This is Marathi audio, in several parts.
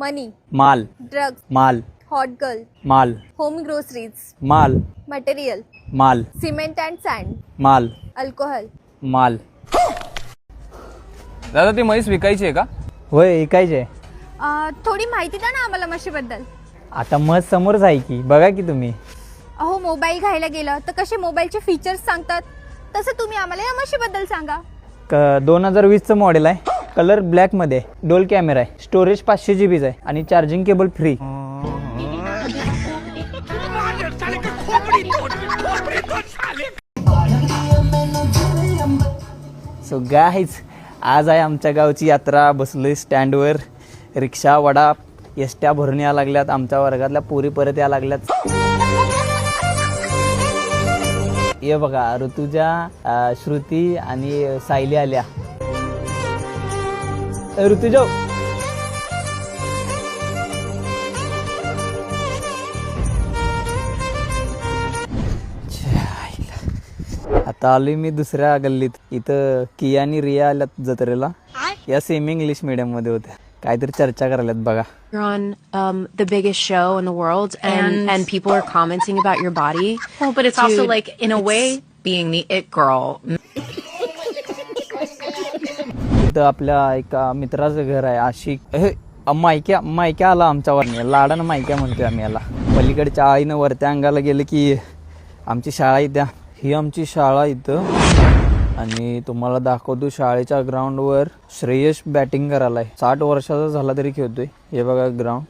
मनी, माल, ड्रग्स, माल, हॉट गर्ल, माल, होम ग्रोसरीज, माल, मटेरियल, माल, सिमेंट अँड सँड, माल, अल्कोहोल. माल. दादा ती म्हैस विकायची आहे का? होय ऐकायचे. थोडी माहिती द्या ना आम्हाला म्हशीबद्दल. आता मत समोरच आहे की, बघा की तुम्ही. अहो मोबाईल घ्यायला गेलं तर कसे मोबाईलचे फीचर्स सांगतात, तसं तुम्ही आम्हाला या म्हशीबद्दल सांगा. 2020चं मॉडेल आहे. कलर ब्लॅकमध्ये, डोल कॅमेरा आहे, स्टोरेज 500 GB आहे आणि charging cable free. So guys, आज आहे आमच्या गावची यात्रा. बसलोय स्टँडवर. रिक्षा, वडा, एसट्या भरून यायला लागल्यात. आमच्या वर्गातल्या पोरी परत यायला लागल्यात. ये बघा, ऋतुजा, श्रुती आणि सायली आल्या. ऋतुजा, आता आलोय मी दुसऱ्या गल्लीत. इथं किया आणि रिया आल्यात जत्रेला. या सेमी इंग्लिश मीडियम मध्ये होत्या. काहीतरी चर्चा करायल्यात बघा. You're on the biggest show in the world, and people are commenting about your body. Well, but it's also like, in a way, being the it girl. इथं आपल्या एका मित्राचं घर आहे. आशिक मायक्या आला आमच्यावर. लाडानं मायक्या म्हणतोय आम्ही याला. पलीकडच्या आईनं वरत्या अंगाला गेलं की आमची शाळा इथं. ही आमची शाळा इथं. आणि तुम्हाला दाखवतो शाळेच्या ग्राउंडवर श्रेयश बॅटिंग करायलाय. 60 वर्षाचा झाला तरी खेळतोय. हे बघा ग्राउंड.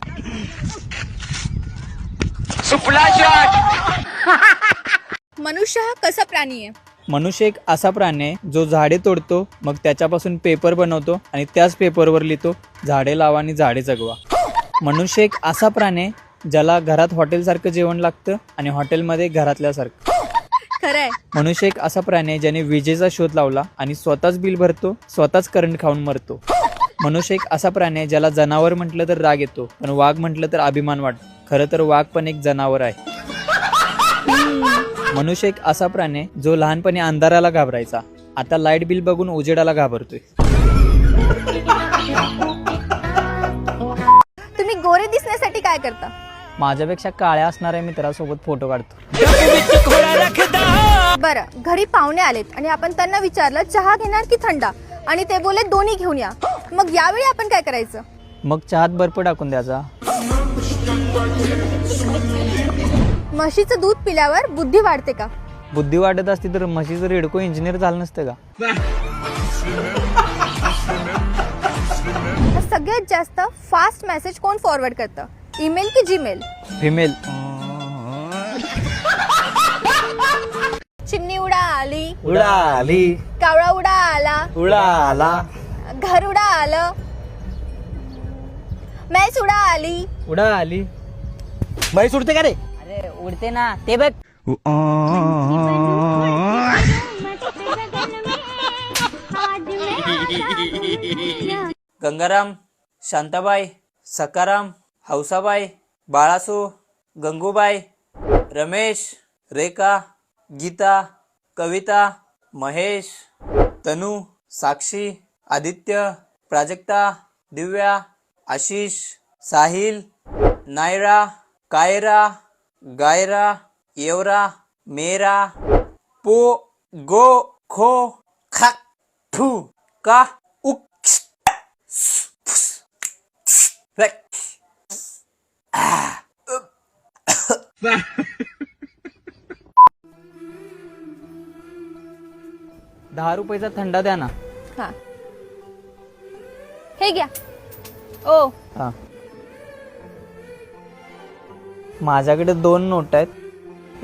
मनुष्य हा कसा प्राणी आहे? मनुष्य एक असा प्राणी आहे जो झाडे तोडतो, मग त्याच्यापासून पेपर बनवतो आणि त्याच पेपरवर लिहितो, झाडे लावा आणि झाडे जगवा. मनुष्य एक असा प्राणी आहे ज्याला घरात हॉटेलसारखं जेवण लागतं आणि हॉटेलमध्ये घरातल्यासारखं. खरंय. मनुष्य एक असा प्राणी आहे ज्याने विजेचा शोध लावला आणि स्वतःच बिल भरतो, स्वतःच करंट खाऊन मरतो. मनुष्य एक असा प्राणी आहे ज्याला जनावर म्हटलं तर राग येतो, पण वाघ म्हटलं तर अभिमान वाटतो. खरं तर वाघ पण एक जनावर आहे. मनुष्य एक असा प्राणी आहे जो लहानपणी अंधाराला घाबरायचा, आता लाईट बिल बघून उजेडाला घाबरतोय. तुम्ही गोरे दिसण्यासाठी काय करता? माझ्यापेक्षा काळ्या असणाऱ्या मित्रासोबत फोटो काढतो. बरं, घरी पाहुणे आलेत आणि आपण त्यांना विचारलं चहा घेणार की थंडा, आणि ते बोलले दोन्ही घेऊन या. मग यावेळी आपण काय करायचं? मग चहात बर्फ टाकून द्यायचा. म्हशीचं दूध पिल्यावर बुद्धी वाढते का? बुद्धी वाटत असती तर म्हशीचं रेडको इंजिनियर झालं नसतं का? सगळ्यात जास्त फास्ट मेसेज कोण फॉरवर्ड करतं, ईमेल की जीमेल? फिमेल. चिमणी उडा आली, उडाली, कावळा उडा आला, उडाला, घर उडा आलं, म्हैस उडा आली. उडाली. म्हैस उडते का रे? अरे उडते ना, ते बघ. गंगाराम, शांताबाई, सकाराम, हौसाबाई, बाळासू, गंगूबाई, रमेश, रेखा, गीता, कविता, महेश, तनू, साक्षी, आदित्य, प्राजक्ता, दिव्या, आशिष, साहिल, नायरा, कायरा, गायरा, येवरा, मेरा, पो, गो, खो, खा, फू, का, उक, 10 रुपयाचा थंडा द्या ना. हा, हे घ्या. ओ, हा. माझ्याकडे 2 नोट आहेत,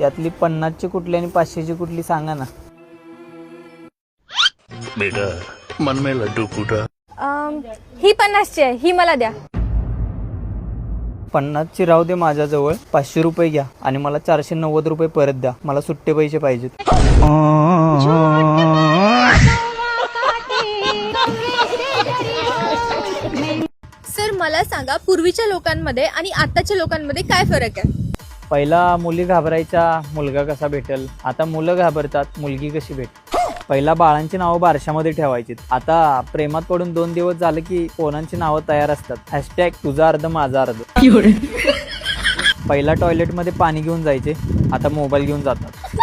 यातली 50ची कुठली आणि 500ची कुठली सांगा ना. बेटा मन में लड्डू फूटा. ही 50ची आहे, ही मला द्या. 50ची राहू दे माझ्याजवळ. 500 रुपये घ्या आणि मला 490 रुपये परत द्या. मला सुट्टे पैसे पाहिजेत. सर मला सांगा, पूर्वीच्या लोकांमध्ये आणि आताच्या लोकांमध्ये काय फरक आहे? पहिला मुली घाबरायच्या, मुलगा कसा भेटेल. आता मुलं घाबरतात, मुलगी कशी भेटेल. पहिला बाळांची नावं बारशामध्ये ठेवायची. आता प्रेमात पडून 2 दिवस झालं की पोरांची नावं तयार असतात. हॅशटॅग तुझा अर्ध माझा अर्ध. पहिला टॉयलेटमध्ये पाणी घेऊन जायचे, आता मोबाईल घेऊन जातात.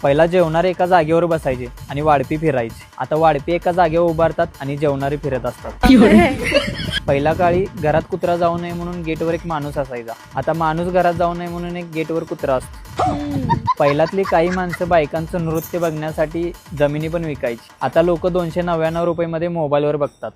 पहिला जेवणारे एका जागेवर बसायचे आणि वाढपी फिरायचे, आता वाढपी एका जागेवर उभारतात आणि जेवणारे फिरत असतात. पहिला काळी घरात कुत्रा जाऊ नये म्हणून गेटवर एक माणूस असायचा, आता माणूस घरात जाऊ नये म्हणून एक गेटवर कुत्रा असतो. पहिल्यातली काही माणसं बायकांचं नृत्य बघण्यासाठी जमिनी पण विकायची, आता लोक 299 रुपये मध्ये मोबाईलवर बघतात.